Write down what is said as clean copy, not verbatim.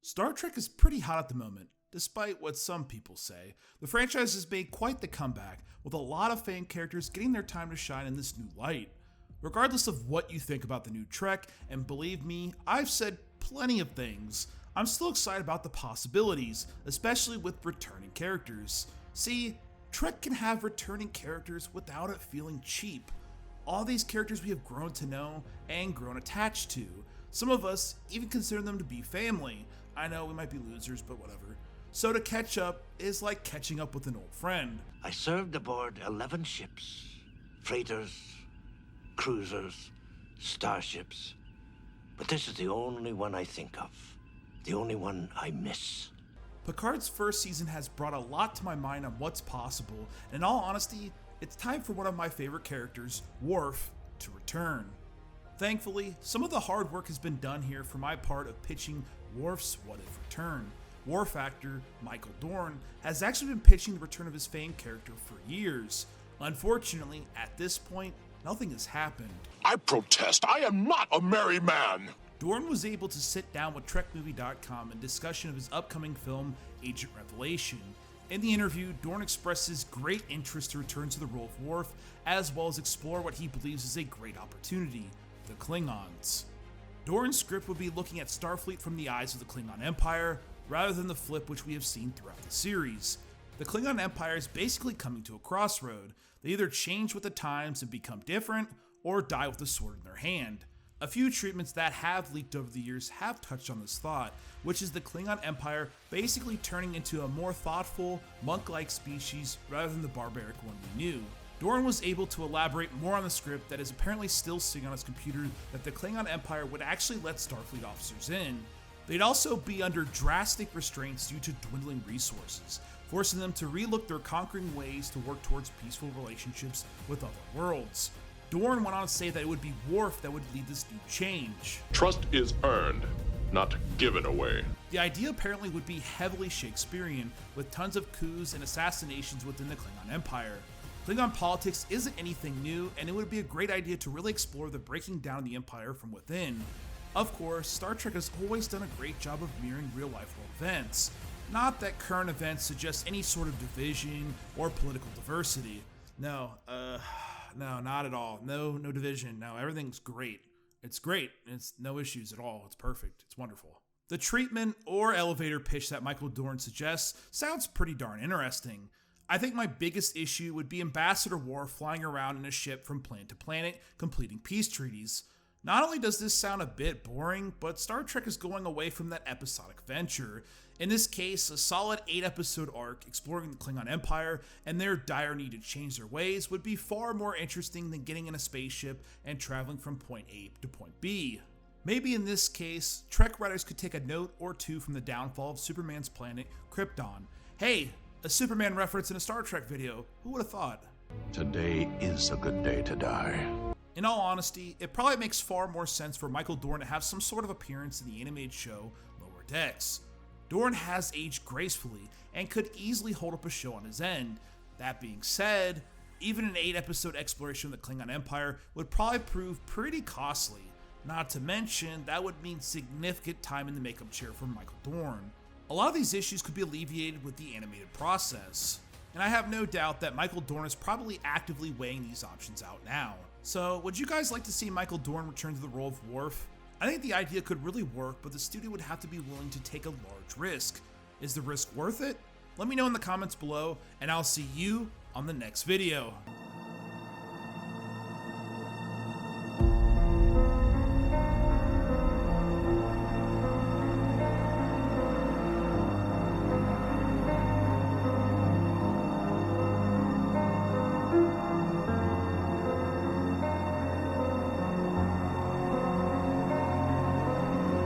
Star Trek is pretty hot at the moment, despite what some people say. The franchise has made quite the comeback, with a lot of fan characters getting their time to shine in this new light. Regardless of what you think about the new Trek, and believe me, I've said plenty of things, I'm still excited about the possibilities, especially with returning characters. See, Trek can have returning characters without it feeling cheap. All these characters we have grown to know and grown attached to. Some of us even consider them to be family. I know we might be losers, but whatever. So to catch up is like catching up with an old friend. I served aboard 11 ships, freighters, cruisers, starships. But this is the only one I think of, the only one I miss. Picard's first season has brought a lot to my mind on what's possible, and in all honesty, it's time for one of my favorite characters, Worf, to return. Thankfully, some of the hard work has been done here for my part of pitching Worf's What If return. Worf actor Michael Dorn has actually been pitching the return of his famed character for years. Unfortunately, at this point, nothing has happened. I protest. I am not a merry man. Dorn was able to sit down with TrekMovie.com in discussion of his upcoming film, Agent Revelation. In the interview, Dorn expresses great interest to return to the role of Worf, as well as explore what he believes is a great opportunity, the Klingons. Dorn's script would be looking at Starfleet from the eyes of the Klingon Empire, rather than the flip which we have seen throughout the series. The Klingon Empire is basically coming to a crossroad. They either change with the times and become different, or die with a sword in their hand. A few treatments that have leaked over the years have touched on this thought, which is the Klingon Empire basically turning into a more thoughtful, monk-like species rather than the barbaric one we knew. Dorn was able to elaborate more on the script that is apparently still sitting on his computer that the Klingon Empire would actually let Starfleet officers in. They'd also be under drastic restraints due to dwindling resources, forcing them to relook their conquering ways to work towards peaceful relationships with other worlds. Dorn went on to say that it would be Worf that would lead this new change. Trust is earned, not given away. The idea apparently would be heavily Shakespearean, with tons of coups and assassinations within the Klingon Empire. Klingon politics isn't anything new, and it would be a great idea to really explore the breaking down of the Empire from within. Of course, Star Trek has always done a great job of mirroring real-life world events. Not that current events suggest any sort of division or political diversity. No, not at all. No division. No, everything's great. It's great. It's no issues at all. It's perfect. It's wonderful. The treatment or elevator pitch that Michael Dorn suggests sounds pretty darn interesting. I think my biggest issue would be Ambassador Worf flying around in a ship from planet to planet, completing peace treaties. Not only does this sound a bit boring, but Star Trek is going away from that episodic venture. In this case, a solid 8-episode arc exploring the Klingon Empire and their dire need to change their ways would be far more interesting than getting in a spaceship and traveling from point A to point B. Maybe in this case, Trek writers could take a note or two from the downfall of Superman's planet, Krypton. Hey, a Superman reference in a Star Trek video, who would have thought? Today is a good day to die. In all honesty, it probably makes far more sense for Michael Dorn to have some sort of appearance in the animated show Lower Decks. Dorn has aged gracefully and could easily hold up a show on his end. That being said, even an 8-episode exploration of the Klingon Empire would probably prove pretty costly. Not to mention, that would mean significant time in the makeup chair for Michael Dorn. A lot of these issues could be alleviated with the animated process, and I have no doubt that Michael Dorn is probably actively weighing these options out now. So, would you guys like to see Michael Dorn return to the role of Worf? I think the idea could really work, but the studio would have to be willing to take a large risk. Is the risk worth it? Let me know in the comments below, and I'll see you on the next video.